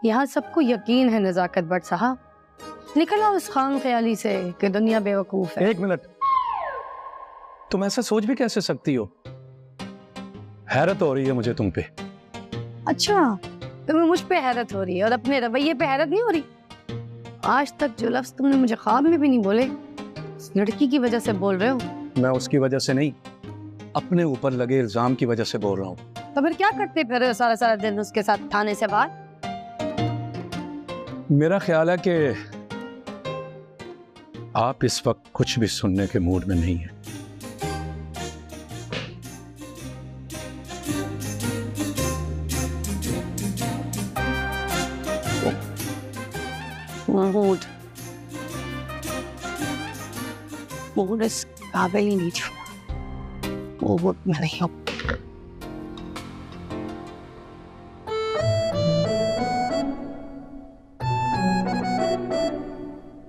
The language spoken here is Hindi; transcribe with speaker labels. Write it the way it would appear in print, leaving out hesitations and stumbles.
Speaker 1: यहाँ सबको यकीन है नजाकत भट्ट साहब। निकला उस खाम ख्याली से कि दुनिया बेवकूफ है।
Speaker 2: एक मिनट, तुम ऐसा सोच भी कैसे सकती हो? हैरत हो रही है मुझे तुम पे।
Speaker 1: अच्छा, तुम्हें मुझ पे हैरत हो रही है और अपने रवैये पे हैरत नहीं हो रही? आज तक जो लफ्ज तुमने मुझे ख्वाब में भी नहीं बोले, उस लड़की की वजह से बोल रहे हो।
Speaker 2: मैं उसकी वजह से नहीं, अपने ऊपर लगे इल्जाम की वजह से बोल रहा हूँ।
Speaker 1: तो फिर क्या करते फिर रहे हो सारा सारा दिन उसके साथ थाने से बाहर?
Speaker 2: मेरा ख्याल है कि आप इस वक्त कुछ भी सुनने के मूड में नहीं है।
Speaker 1: मूड इस काबिल ही नहीं छोड़ा। वो मैं नहीं हूँ।